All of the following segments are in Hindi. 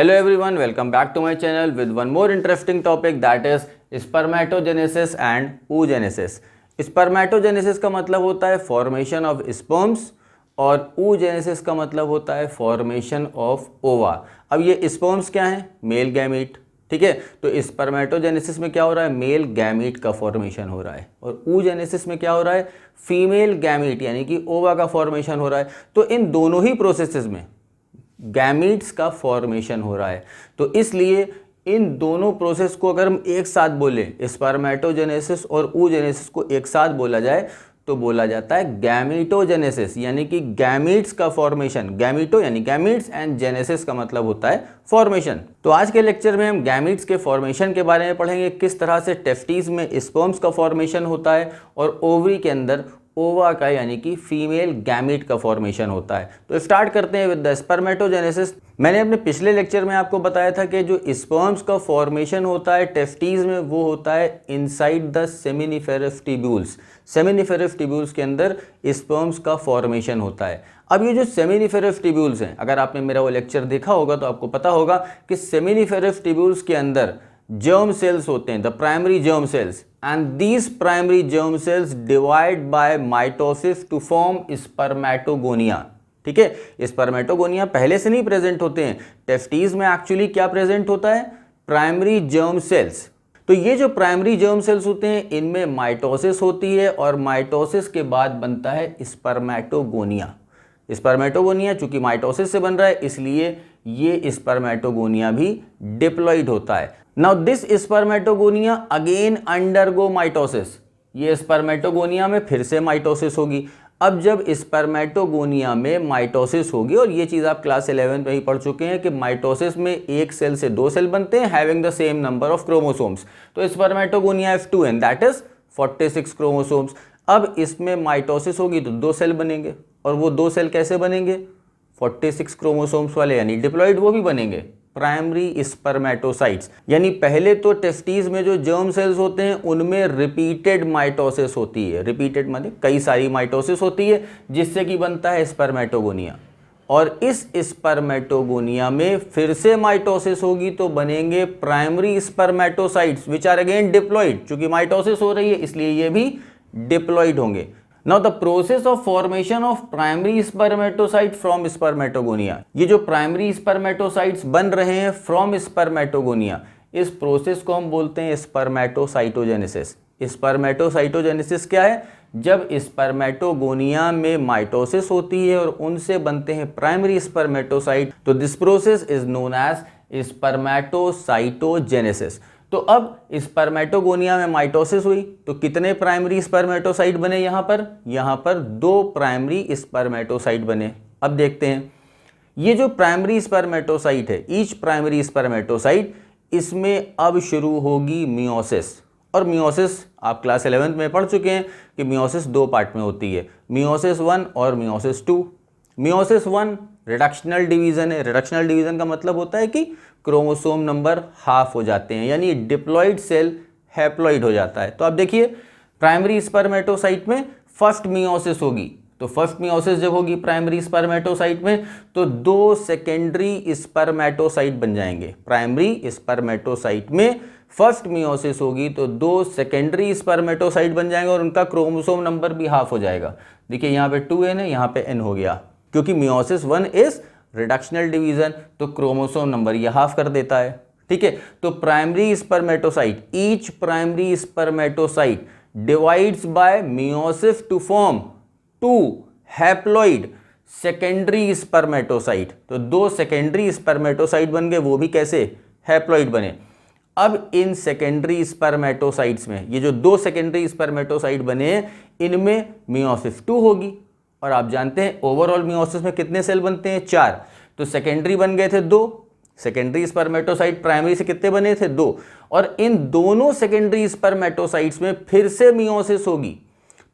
Hello everyone, welcome back to my channel with one more interesting topic, that is spermatogenesis and oogenesis. Spermatogenesis का मतलब होता है फॉर्मेशन ऑफ स्पर्म्स और oogenesis का मतलब होता है फॉर्मेशन ऑफ ओवा। अब ये स्पर्म्स क्या है? मेल गैमीट, ठीक है। तो स्पर्मेटोजेनेसिस में क्या हो रहा है? मेल गैमीट का फॉर्मेशन हो रहा है और oogenesis में क्या हो रहा है? फीमेल गैमीट यानी कि ओवा का फॉर्मेशन हो रहा है। तो इन दोनों ही प्रोसेसेस में गैमीट्स का फॉर्मेशन हो रहा है। तो इसलिए इन दोनों प्रोसेस को अगर हम एक साथ बोलें, स्पर्मेटोजेनेसिस और oogenesis को एक साथ बोला जाए तो बोला जाता है गैमीटोजेनेसिस, यानी कि गैमीट्स का फॉर्मेशन। गैमीटो यानी गैमीट्स एंड जेनेसिस का मतलब होता है फॉर्मेशन। तो आज के लेक्चर में हम गैमीट्स के फॉर्मेशन के बारे में पढ़ेंगे, किस तरह से टेस्टिस में स्पर्म्स का फॉर्मेशन होता है और ओवरी के अंदर ओवा का यानी कि फीमेल गैमीट का फॉर्मेशन होता है। तो स्टार्ट करते हैं विद द स्पर्मेटोजेनेसिस। मैंने अपने पिछले लेक्चर में आपको बताया था कि जो स्पर्म्स का फॉर्मेशन होता है टेस्टिस में वो होता है inside the seminiferous tubules. Seminiferous tubules के अंदर स्पर्म्स का फॉर्मेशन होता है। अब ये जो सेमिनिफेरस ट्यूब्यूल्स हैं, अगर आपने मेरा वो लेक्चर देखा होगा तो आपको पता होगा कि सेमिनिफेरस ट्यूब्यूल्स के अंदर germ cells होते हैं, the primary germ cells, and these primary germ cells divide by mitosis to form spermatogonia। ठीक है, स्पर्मेटोगोनिया पहले से नहीं प्रेजेंट होते हैं। टेस्टिस में एक्चुअली क्या प्रेजेंट होता है? Primary germ sales. तो ये जो प्राइमरी जर्म सेल्स होते हैं इनमें माइटोसिस होती है और माइटोसिस के बाद बनता है स्पर्मेटोगोनिया। स्पर्मेटोगोनिया चूंकि माइटोसिस से बन रहा है इसलिए ये स्पर्मेटोगोनिया भी डिप्लॉइड होता है। Now this spermatogonia again undergo mitosis. ये स्पर्मेटोगोनिया में फिर से माइटोसिस होगी। अब जब स्पर्मेटोगोनिया में माइटोसिस होगी, और ये चीज़ आप क्लास 11 में ही पढ़ चुके हैं कि माइटोसिस में एक सेल से दो सेल बनते हैं having the same number of chromosomes. तो स्पर्मेटोगोनिया F2N दैट इज 46 क्रोमोसोम्स। अब इसमें माइटोसिस होगी तो दो सेल बनेंगे, और वो दो सेल कैसे बनेंगे? 46 क्रोमोसोम्स वाले यानी डिप्लॉइड वो भी बनेंगे, प्राइमरी स्पर्मेटोसाइट्स। यानी पहले तो टेस्टिस में जो जर्म सेल्स होते हैं उनमें रिपीटेड माइटोसिस होती है। रिपीटेड माने कई सारी माइटोसिस होती है जिससे कि बनता है स्पर्मेटोगोनिया, और इस स्पर्मेटोगोनिया में फिर से माइटोसिस होगी तो बनेंगे primary spermatocytes which are again diploid. चूंकि माइटोसिस हो रही है इसलिए ये भी डिप्लॉइड होंगे। Now the process of formation of primary spermatocyte from spermatogonia, ये जो प्राइमरी spermatocytes बन रहे हैं फ्रॉम spermatogonia, इस प्रोसेस को हम बोलते हैं स्पर्मेटोसाइटोजेनेसिस। स्पर्मेटोसाइटोजेनेसिस क्या है? जब स्पर्मेटोगोनिया में माइटोसिस होती है और उनसे बनते हैं प्राइमरी स्पर्मेटोसाइट, तो this process is known as spermatocytogenesis. तो अब स्पर्मेटोगोनिया में माइटोसिस हुई तो कितने प्राइमरी स्पर्मेटोसाइट बने? यहाँ पर दो प्राइमरी स्पर्मेटोसाइट बने। अब देखते हैं ये जो प्राइमरी स्पर्मेटोसाइट है, ईच प्राइमरी स्पर्मेटोसाइट, इसमें अब शुरू होगी मियोसिस। और मियोसिस आप क्लास 11 में पढ़ चुके हैं कि मियोसिस दो पार्ट में होती है, मियोसिस 1 और मियोसिस 2। मियोसिस 1 रिडक्शनल डिवीजन है। रिडक्शनल डिवीजन का मतलब होता है कि क्रोमोसोम नंबर हाफ हो जाते हैं, यानी डिप्लॉइड सेल हैप्लॉइड हो जाता है। तो आप देखिए प्राइमरी स्पर्मेटोसाइट में फर्स्ट मियोसिस होगी, तो फर्स्ट मियोसिस जब होगी प्राइमरी स्पर्मेटोसाइट में तो दो सेकेंडरी स्पर्मेटोसाइट बन जाएंगे। प्राइमरी स्पर्मेटोसाइट में फर्स्ट मियोसिस होगी तो दो सेकेंडरी स्पर्मेटोसाइट बन जाएंगे और उनका क्रोमोसोम नंबर भी हाफ हो जाएगा। देखिए यहाँ पे 2n है, यहाँ पे n हो गया, क्योंकि मियोसिस 1 इज रिडक्शनल डिवीजन, तो क्रोमोसोम नंबर ये हाफ कर देता है। ठीक है, तो primary spermatocyte, each primary spermatocyte divides by meiosis to form two haploid secondary spermatocyte. तो दो सेकेंडरी स्पर्मेटोसाइट बन गए, वो भी कैसे? हैप्लॉइड बने। अब इन सेकेंडरी स्पर्मेटोसाइट्स में ये जो दो सेकेंडरी स्पर्मेटोसाइट बने हैं इनमें मियोसिस 2 होगी, और आप जानते हैं ओवरऑल मियोसिस में कितने सेल बनते हैं? 4। तो सेकेंडरी बन गए थे 2, सेकेंडरी स्पर्मेटोसाइट प्राइमरी से कितने बने थे? 2, और इन दोनों सेकेंडरी स्पर्मेटोसाइट्स में फिर से मियोसिस होगी।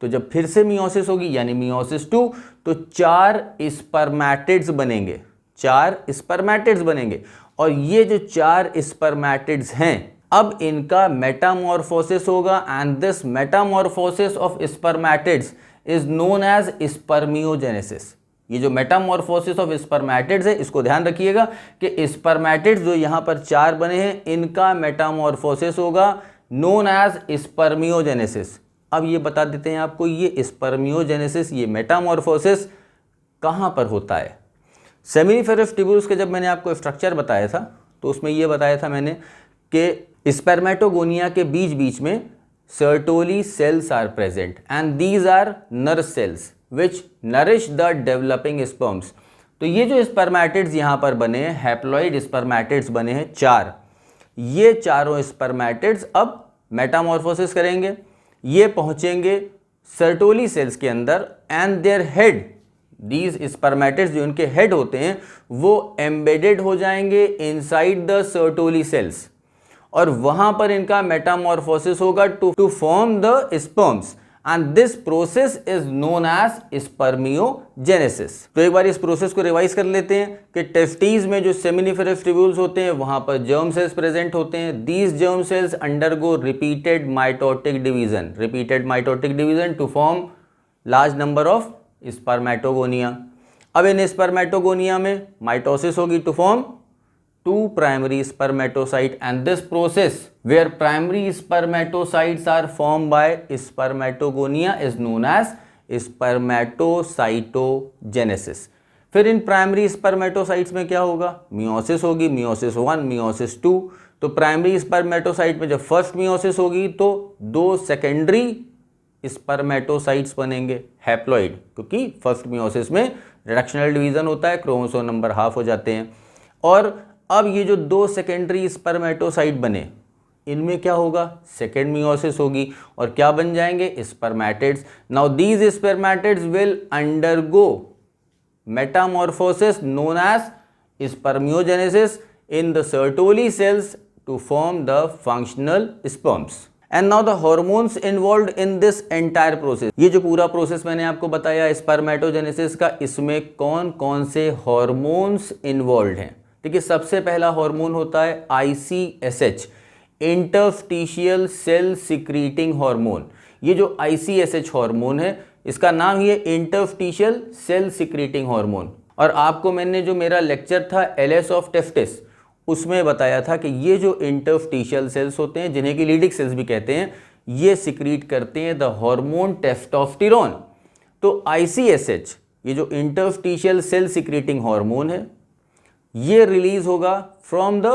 तो जब फिर से मियोसिस होगी यानी मियोसिस 2, तो 4 स्पर्मेटिड्स बनेंगे, 4 स्पर्मेटिड्स बनेंगे। और ये जो 4 स्पर्मेटिड्स हैं अब इनका मेटामॉर्फोसिस होगा, and this metamorphosis of spermatids is known as spermiogenesis. ये जो मेटामॉर्फोसिस ऑफ स्पर्मेटिड्स है इसको ध्यान रखिएगा कि स्पर्मेटिड्स जो यहाँ पर 4 बने हैं इनका मेटामॉर्फोसिस होगा नोन एज स्पर्मियोजेनेसिस। अब ये बता देते हैं आपको ये स्पर्मियोजेनेसिस, ये मेटामॉर्फोसिस कहाँ पर होता है। सेमिनिफेरस ट्यूब्यूल्स के जब मैंने आपको स्ट्रक्चर बताया था तो उसमें ये बताया था मैंने कि स्पर्मेटोगोनिया के बीच बीच में Sertoli cells are present and these are nurse cells which nourish the developing sperms. तो ये जो स्पर्मेटिड्स यहाँ पर बने हैं, हैप्लॉइड स्पर्मेटिड्स बने हैं 4, ये चारों स्पर्मेटिड्स अब मेटामॉर्फोसिस करेंगे, ये पहुंचेंगे सर्टोली सेल्स के अंदर and their head, these spermatids जो उनके हेड होते हैं वो एम्बेडेड हो जाएंगे इनसाइड द सर्टोली सेल्स और वहां पर इनका मेटामॉर्फोसिस होगा to form the sperms and this process is known as spermiogenesis. तो एक बार इस प्रोसेस को रिवाइज कर लेते हैं कि टेस्टीज में जो सेमिनिफेरस ट्यूब्यूल्स होते हैं वहां पर जर्म सेल्स प्रेजेंट होते हैं। These germ cells undergo repeated mitotic division to form large number of spermatogonia. अब इन स्पर्मेटोगोनिया में माइटोसिस होगी to form 2 primary spermatocyte and this process where primary spermatocytes are formed by spermatogonia is known as spermatocytogenesis। फिर इन प्राइमरी स्पर्मेटोसाइट्स में क्या होगा, मियोसिस होगी, मियोसिस 1, मियोसिस 2। तो प्राइमरी स्पर्मेटोसाइट में जब फर्स्ट मियोसिस होगी तो 2 सेकेंडरी स्पर्मेटोसाइट्स बनेंगे हैप्लॉइड, क्योंकि फर्स्ट मियोसिस में रिडक्शनल डिवीजन होता है, क्रोमोसोम नंबर हाफ हो जाते हैं। और अब ये जो 2 सेकेंडरी स्पर्मेटोसाइट बने इनमें क्या होगा, सेकेंड मियोसिस होगी और क्या बन जाएंगे, spermatids. Now these spermatids will undergo metamorphosis known as spermiogenesis in the Sertoli cells to form the functional sperms. And now the hormones involved in this entire process, ये जो पूरा प्रोसेस मैंने आपको बताया स्पर्मेटोजेनेसिस का, इसमें कौन कौन से हार्मोन्स इन्वॉल्व्ड हैं। देखिए सबसे पहला हार्मोन होता है ICSH, interstitial cell secreting hormone. ये जो ICSH हार्मोन है इसका नाम ही है इंटरस्टिशियल सेल सिक्रीटिंग हार्मोन। और आपको मैंने जो मेरा लेक्चर था एलएस ऑफ टेस्टिस उसमें बताया था कि ये जो इंटरस्टिशियल सेल्स होते हैं जिन्हें कि लीडिक सेल्स भी कहते हैं, ये सिक्रीट करते हैं द हार्मोन टेस्टोस्टेरोन। तो ICSH ये जो इंटरस्टिशियल सेल सिक्रीटिंग हार्मोन है ये रिलीज होगा from the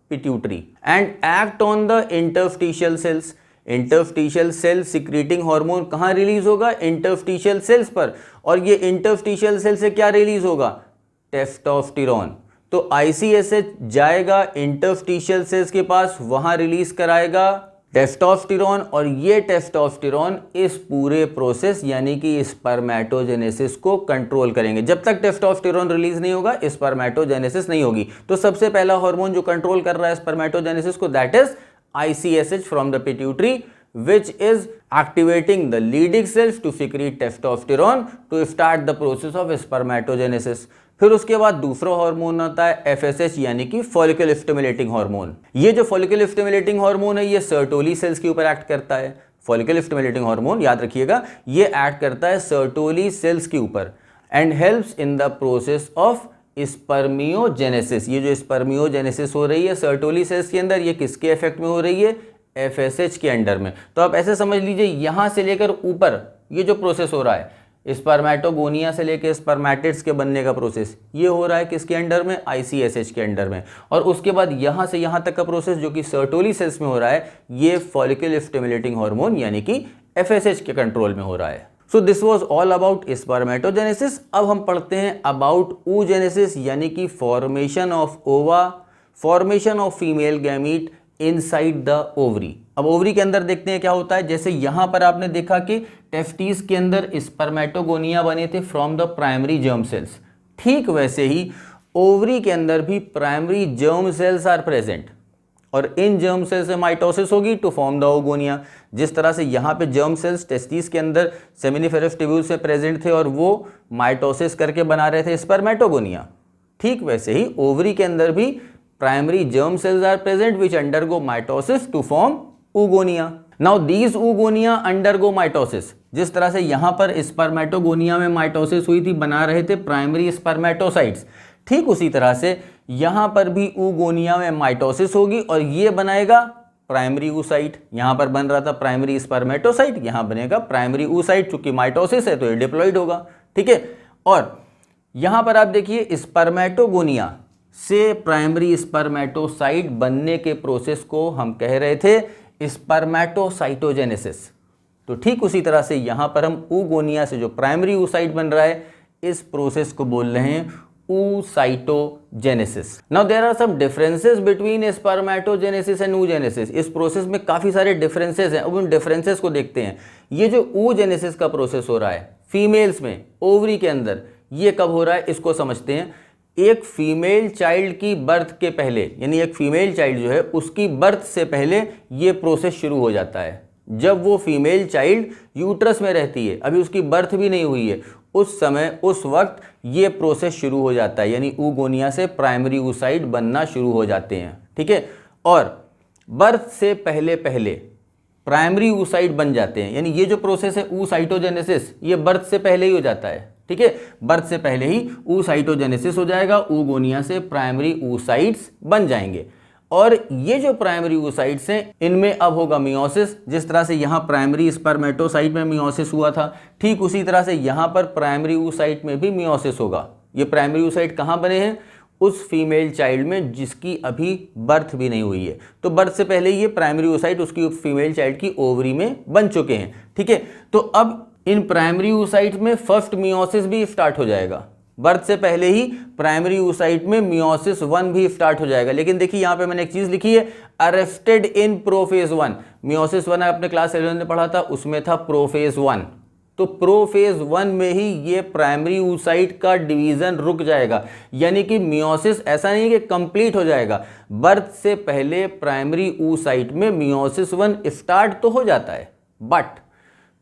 pituitary and act on the interstitial cells. Interstitial cell secreting hormone कहाँ रिलीज होगा, इंटरस्टिशियल सेल्स पर। और ये इंटरस्टिशियल सेल से क्या रिलीज होगा, टेस्टोस्टेरोन। तो ICSH जाएगा इंटरस्टिशियल सेल्स के पास, वहां रिलीज कराएगा टेस्टोस्टेरोन और ये टेस्टोस्टेरोन इस पूरे प्रोसेस यानी कि स्पर्मेटोजेनेसिस को कंट्रोल करेंगे। जब तक टेस्टोस्टेरोन रिलीज नहीं होगा स्पर्मेटोजेनेसिस नहीं होगी। तो सबसे पहला हार्मोन जो कंट्रोल कर रहा है स्पर्मेटोजेनेसिस को, that is ICSH from the pituitary which is activating the Leydig cells to secrete testosterone to start the process of spermatogenesis। फिर उसके बाद दूसरा हार्मोन आता है FSH यानी कि फॉलिकल स्टिमुलेटिंग हार्मोन। ये जो फॉलिकल स्टिमुलेटिंग हार्मोन है ये सर्टोली सेल्स के ऊपर एक्ट करता है। फॉलिकल स्टिमुलेटिंग हार्मोन याद रखिएगा ये एक्ट करता है सर्टोली सेल्स के ऊपर and helps in the process of spermiogenesis. ये जो स्पर्मियोजेनेसिस हो रही है सर्टोली सेल्स के अंदर, ये किसके इफेक्ट में हो रही है, FSH के अंडर में। तो आप ऐसे समझ लीजिए यहां से लेकर ऊपर ये जो प्रोसेस हो रहा है स्पर्मेटोगोनिया से लेकर स्पर्मेटिड्स के बनने का प्रोसेस, ये हो रहा है किसके अंडर में, ICSH के अंडर में। और उसके बाद यहां से यहां तक का प्रोसेस जो कि सर्टोली सेल्स में हो रहा है ये फॉलिकल स्टिमुलेटिंग हार्मोन यानी कि FSH के कंट्रोल में हो रहा है। So this was all about spermatogenesis. अब हम पढ़ते हैं अबाउट oogenesis यानी कि फॉर्मेशन ऑफ ओवा, formation of female gamete inside the ovary. अब ओवरी के अंदर देखते हैं क्या होता है। जैसे यहां पर आपने देखा कि टेस्टिस के अंदर स्पर्मेटोगोनिया बने थे from the primary germ cells, ठीक वैसे ही ओवरी के अंदर भी primary germ cells are present और इन जर्म सेल्स से माइटोसिस होगी टू फॉर्म द ओगोनिया। जिस तरह से यहाँ पे जर्म सेल्स टेस्टिस के अंदर सेमिनिफेरस ट्यूब्यूल्स से प्रेजेंट थे और वो माइटोसिस करके बना रहे थे स्पर्मेटोगोनिया, ठीक वैसे ही ओवरी के अंदर भी primary germ cells are present which undergo mitosis to form oogonia. Now these oogonia undergo mitosis जिस तरह से यहाँ पर स्पर्मेटोगोनिया में माइटोसिस हुई थी, बना रहे थे प्राइमरी स्पर्मेटोसाइट्स, ठीक उसी तरह से यहाँ पर भी oogonia में माइटोसिस होगी और ये बनाएगा प्राइमरी oocyte। यहाँ पर बन रहा था प्राइमरी स्पर्मेटोसाइट, यहाँ बनेगा प्राइमरी oocyte। चूंकि माइटोसिस है तो ये डिप्लॉइड होगा, ठीक है। और यहाँ पर आप देखिए स्पर्मेटोगोनिया से प्राइमरी स्पर्मेटोसाइट बनने के प्रोसेस को हम कह रहे थे स्पर्मेटोसाइटोजेनेसिस। तो ठीक उसी तरह से यहाँ पर हम oogonia से जो प्राइमरी oocyte बन रहा है, इस प्रोसेस को बोल रहे हैं oocytogenesis। Now there are some differences between spermatogenesis and oogenesis। इस प्रोसेस में काफी सारे डिफरेंसेस हैं, अब उन डिफरेंसेस को देखते हैं। ये जो oogenesis का प्रोसेस हो रहा है फीमेल्स में ओवरी के अंदर, ये कब हो रहा है इसको समझते हैं। एक फीमेल चाइल्ड की बर्थ के पहले, यानी एक फीमेल चाइल्ड जो है उसकी बर्थ से पहले ये प्रोसेस शुरू हो जाता है। जब वो फीमेल चाइल्ड यूट्रस में रहती है, अभी उसकी बर्थ भी नहीं हुई है, उस समय उस वक्त ये प्रोसेस शुरू हो जाता है, यानी oogonia से प्राइमरी oocyte बनना शुरू हो जाते हैं, ठीक है। और बर्थ से पहले पहले प्राइमरी oocyte बन जाते हैं, यानी ये जो प्रोसेस है oocytogenesis, ये बर्थ से पहले ही हो जाता है, ठीक है। बर्थ से पहले ही oocytogenesis हो जाएगा, oogonia से प्राइमरी oocytes बन जाएंगे। और ये जो प्राइमरी oocytes हैं इनमें अब होगा मियोसिस। जिस तरह से यहाँ प्राइमरी स्पर्मेटोसाइट में मियोसिस हुआ था, ठीक उसी तरह से यहाँ पर प्राइमरी oocyte में भी मियोसिस होगा। ये प्राइमरी oocyte कहाँ बने हैं? उस फीमेल चाइल्ड में जिसकी अभी बर्थ भी नहीं हुई है। तो बर्थ से पहले ये प्राइमरी oocyte उसकी फीमेल चाइल्ड की ओवरी में बन चुके हैं, ठीक है। तो अब इन प्राइमरी oocyte में फर्स्ट मियोसिस भी स्टार्ट हो जाएगा। बर्थ से पहले ही प्राइमरी oocyte में मियोसिस 1 भी स्टार्ट हो जाएगा। लेकिन देखिए यहाँ पे मैंने एक चीज लिखी है, अरेस्टेड इन प्रोफेज 1। मियोसिस 1 आपने क्लास 11 में पढ़ा था, उसमें था प्रोफेज 1। तो प्रोफेज 1 में ही ये प्राइमरी oocyte का डिवीजन रुक जाएगा, यानी कि मियोसिस ऐसा नहीं कि कंप्लीट हो जाएगा। बर्थ से पहले प्राइमरी oocyte में मियोसिस 1 स्टार्ट तो हो जाता है, बट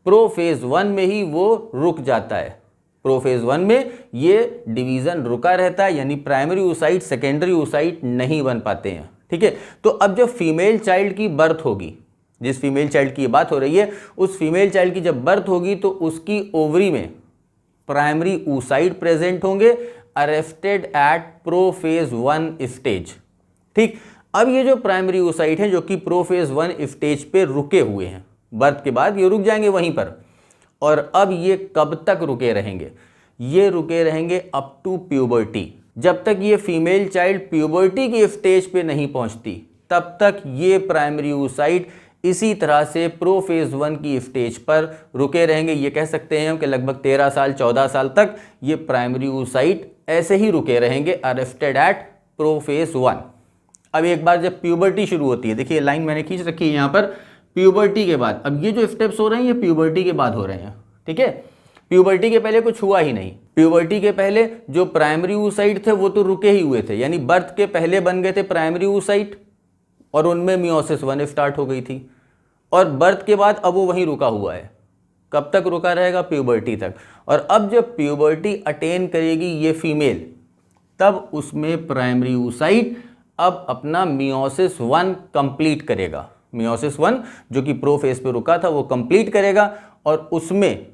प्रोफेज 1 में ही वो रुक जाता है। प्रोफेज 1 में ये डिवीजन रुका रहता है, यानी प्राइमरी oocyte सेकेंडरी oocyte नहीं बन पाते हैं, ठीक है। तो अब जब फीमेल चाइल्ड की बर्थ होगी, जिस फीमेल चाइल्ड की बात हो रही है, उस फीमेल चाइल्ड की जब बर्थ होगी तो उसकी ओवरी में प्राइमरी oocyte प्रेजेंट होंगे, अरेस्टेड एट प्रोफेज 1 स्टेज, ठीक। अब ये जो प्राइमरी oocyte हैं जो कि प्रोफेज 1 स्टेज पे रुके हुए हैं, बर्थ के बाद ये रुक जाएंगे वहीं पर। और अब ये कब तक रुके रहेंगे? ये रुके रहेंगे अप टू प्यूबर्टी। जब तक ये फीमेल चाइल्ड प्यूबर्टी की स्टेज पे नहीं पहुंचती, तब तक ये प्राइमरी oocyte इसी तरह से प्रोफेज 1 की स्टेज पर रुके रहेंगे। ये कह सकते हैं कि लगभग 13 साल 14 साल तक ये प्राइमरी oocyte ऐसे ही रुके रहेंगे, अरेस्टेड एट प्रोफेज 1। अब एक बार जब प्यूबर्टी शुरू होती है, देखिए लाइन मैंने खींच रखी है यहाँ पर, प्यूबर्टी के बाद, अब ये जो स्टेप्स हो रहे हैं ये प्यूबर्टी के बाद हो रहे हैं, ठीक है। प्यूबर्टी के पहले कुछ हुआ ही नहीं। प्यूबर्टी के पहले जो प्राइमरी oocyte थे वो तो रुके ही हुए थे, यानी बर्थ के पहले बन गए थे प्राइमरी oocyte और उनमें मियोसिस 1 स्टार्ट हो गई थी। और बर्थ के बाद अब वो वहीं रुका हुआ है। कब तक रुका रहेगा? प्यूबर्टी तक। और अब जब प्यूबर्टी अटेन करेगी ये फीमेल, तब उसमें प्राइमरी oocyte अब अपना मियोसिस 1 कंप्लीट करेगा। मियोसिस 1 जो कि प्रोफेज पे रुका था वो कंप्लीट करेगा और उसमें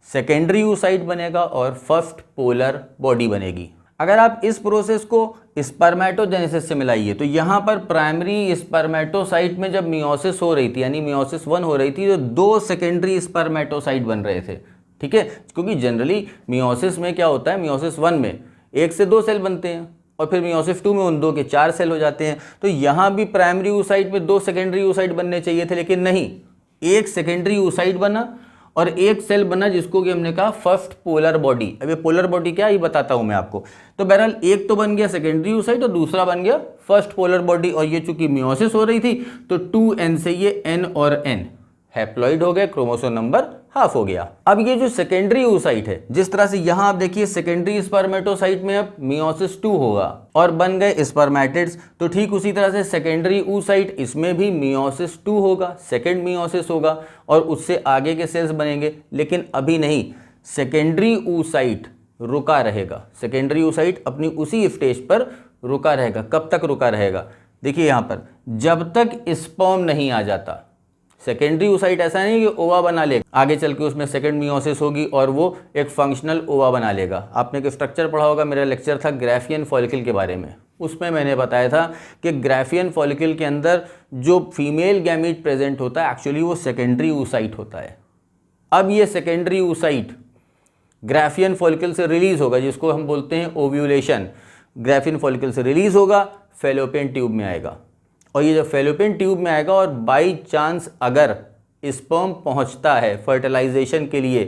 सेकेंडरी oocyte बनेगा और फर्स्ट पोलर बॉडी बनेगी। अगर आप इस प्रोसेस को स्पर्मेटोजेनेसिस से मिलाइए तो यहाँ पर प्राइमरी स्पर्मेटोसाइट में जब मियोसिस हो रही थी, यानी मियोसिस 1 हो रही थी, तो 2 सेकेंडरी स्पर्मेटोसाइट बन रहे थे, ठीक है। क्योंकि जनरली मियोसिस में क्या होता है, मियोसिस 1 में 1 से 2 सेल बनते हैं और फिर मियोसिस 2 में उन 2 के 4 सेल हो जाते हैं। तो यहाँ भी प्राइमरी oocyte में 2 सेकेंडरी oocyte बनने चाहिए थे, लेकिन नहीं, 1 सेकेंडरी oocyte बना और 1 सेल बना जिसको कि हमने कहा फर्स्ट पोलर बॉडी। अब ये पोलर बॉडी क्या, ये बताता हूँ मैं आपको। तो बहरहाल एक तो बन गया सेकेंडरी oocyte और दूसरा बन गया फर्स्ट पोलर बॉडी। और ये चूंकि मियोसिस हो रही थी तो 2n से ये n और n हैप्लॉइड हो गए, क्रोमोसोम नंबर हाफ हो गया। अब ये जो सेकेंडरी oocyte है, जिस तरह से यहाँ आप देखिए सेकेंडरी स्पर्मेटोसाइट में अब मियोसिस 2 होगा और बन गए स्पर्मेटिड्स, तो ठीक उसी तरह से सेकेंडरी oocyte इसमें भी मियोसिस 2 होगा, सेकेंड मियोसिस होगा और उससे आगे के सेल्स बनेंगे। लेकिन अभी नहीं, सेकेंडरी oocyte रुका रहेगा। सेकेंडरी oocyte अपनी उसी स्टेज पर रुका रहेगा। कब तक रुका रहेगा? देखिए यहाँ पर, जब तक स्पर्म नहीं आ जाता। सेकेंडरी oocyte ऐसा नहीं कि ओवा बना लेगा, आगे चल के उसमें सेकेंड मियोसिस होगी और वो एक फंक्शनल ओवा बना लेगा। आपने एक स्ट्रक्चर पढ़ा होगा, मेरा लेक्चर था ग्राफियन फॉलिकल के बारे में, उसमें मैंने बताया था कि ग्राफियन फॉलिकल के अंदर जो फीमेल गैमीट प्रेजेंट होता है एक्चुअली वो सेकेंडरी oocyte होता है। अब ये सेकेंडरी oocyte ग्राफियन फॉलिकल से रिलीज होगा, जिसको हम बोलते हैं ओव्यूलेशन। ग्राफियन फॉलिकल से रिलीज होगा, फैलोपियन ट्यूब में आएगा, और ये जब फैलोपियन ट्यूब में आएगा और बाई चांस अगर स्पर्म पहुंचता है फर्टिलाइजेशन के लिए,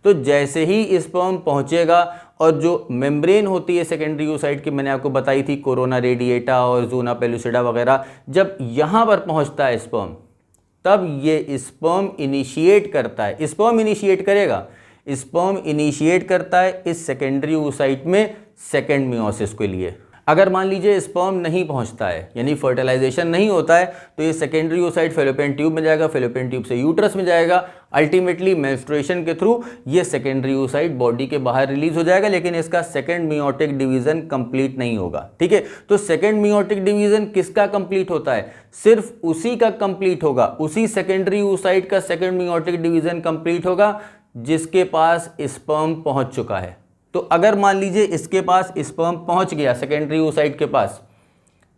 तो जैसे ही स्पर्म पहुंचेगा और जो मेम्ब्रेन होती है सेकेंडरी oocyte की, मैंने आपको बताई थी कोरोना रेडिएटा और ज़ोना पेलुसिडा वगैरह, जब यहाँ पर पहुंचता है स्पर्म, तब ये स्पर्म इनिशिएट करता है, स्पर्म इनिशिएट करेगा, स्पर्म इनिशिएट करता है इस सेकेंडरी oocyte में सेकेंड मियोसिस के लिए। अगर मान लीजिए स्पर्म नहीं पहुंचता है, यानी फर्टिलाइजेशन नहीं होता है, तो ये सेकेंडरी oocyte फैलोपियन ट्यूब में जाएगा, फैलोपियन ट्यूब से यूट्रस में जाएगा, अल्टीमेटली मेंस्ट्रुएशन के थ्रू ये सेकेंडरी oocyte बॉडी के बाहर रिलीज हो जाएगा, लेकिन इसका सेकेंड मियोटिक डिवीजन कंप्लीट नहीं होगा। ठीक है, तो सेकेंड मियोटिक डिवीजन किसका कंप्लीट होता है? सिर्फ उसी का कंप्लीट होगा, उसी सेकेंडरी oocyte का सेकेंड मियोटिक डिवीजन कंप्लीट होगा जिसके पास स्पर्म पहुंच चुका है। तो अगर मान लीजिए इसके पास स्पर्म पहुंच गया सेकेंडरी oocyte के पास,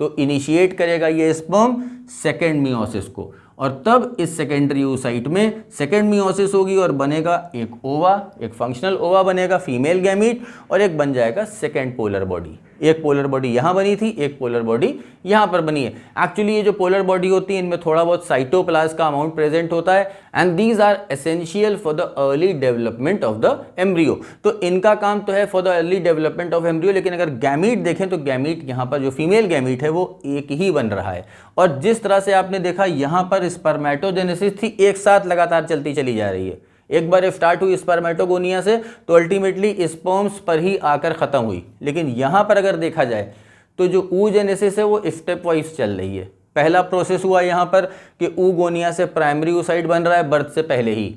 तो इनिशिएट करेगा ये स्पर्म सेकेंड मियोसिस को, और तब इस सेकेंडरी oocyte में सेकेंड मियोसिस होगी और बनेगा एक ओवा, एक फंक्शनल ओवा बनेगा फीमेल गैमीट, और एक बन जाएगा सेकेंड पोलर बॉडी। एक पोलर बॉडी यहाँ बनी थी, एक पोलर बॉडी यहाँ पर बनी है। एक्चुअली ये जो पोलर बॉडी होती है इनमें थोड़ा बहुत साइटोप्लाज्म का अमाउंट प्रेजेंट होता है, and these are essential for the early development of the embryo. तो इनका काम तो है for the early development of embryo, लेकिन अगर गैमीट देखें तो गैमीट यहाँ पर जो फीमेल गैमीट है वो एक ही बन रहा है। और जिस तरह से आपने देखा यहाँ पर स्पर्मेटोजेनेसिस थी, एक साथ लगातार चलती चली जा रही है। एक बार स्टार्ट हुई स्पर्मेटोगोनिया से तो अल्टीमेटली स्पर्म्स पर ही आकर खत्म हुई, लेकिन यहाँ पर अगर देखा जाए तो जो oogenesis है वो स्टेप वाइज चल रही है। पहला प्रोसेस हुआ यहाँ पर कि oogonia से प्राइमरी oocyte बन रहा है बर्थ से पहले ही,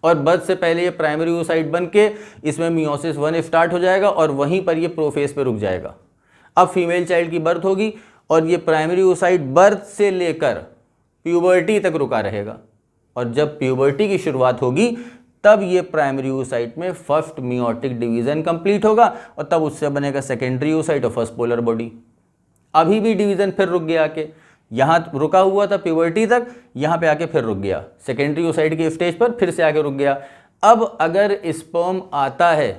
और बर्थ से पहले ये प्राइमरी oocyte बन के इसमें मियोसिस 1 स्टार्ट हो जाएगा और वहीं पर ये प्रोफेस पे रुक जाएगा। अब फीमेल चाइल्ड की बर्थ होगी और ये प्राइमरी oocyte बर्थ से लेकर प्यूबर्टी तक रुका रहेगा, और जब प्यूबर्टी की शुरुआत होगी तब ये प्राइमरी oocyte में फर्स्ट मियोटिक डिवीजन कंप्लीट होगा, और तब उससे बनेगा सेकेंडरी oocyte और फर्स्ट पोलर बॉडी। अभी भी डिवीजन फिर रुक गया, आके यहाँ रुका हुआ था प्यूबर्टी तक, यहाँ पे आके फिर रुक गया, सेकेंडरी oocyte की स्टेज पर फिर से आके रुक गया। अब अगर स्पर्म आता है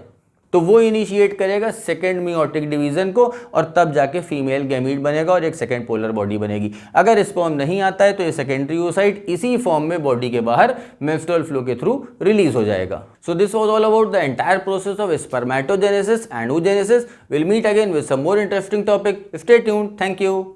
तो वो इनिशिएट करेगा सेकेंड मियोटिक डिवीजन को, और तब जाके फीमेल गैमीट बनेगा और एक सेकेंड पोलर बॉडी बनेगी। अगर स्पर्म नहीं आता है तो ये सेकेंडरी oocyte इसी फॉर्म में बॉडी के बाहर मेंस्ट्रुअल फ्लो के थ्रू रिलीज हो जाएगा। So this was all about the entire process of spermatogenesis and oogenesis। Will meet again with some more interesting topic. Stay tuned. Thank you.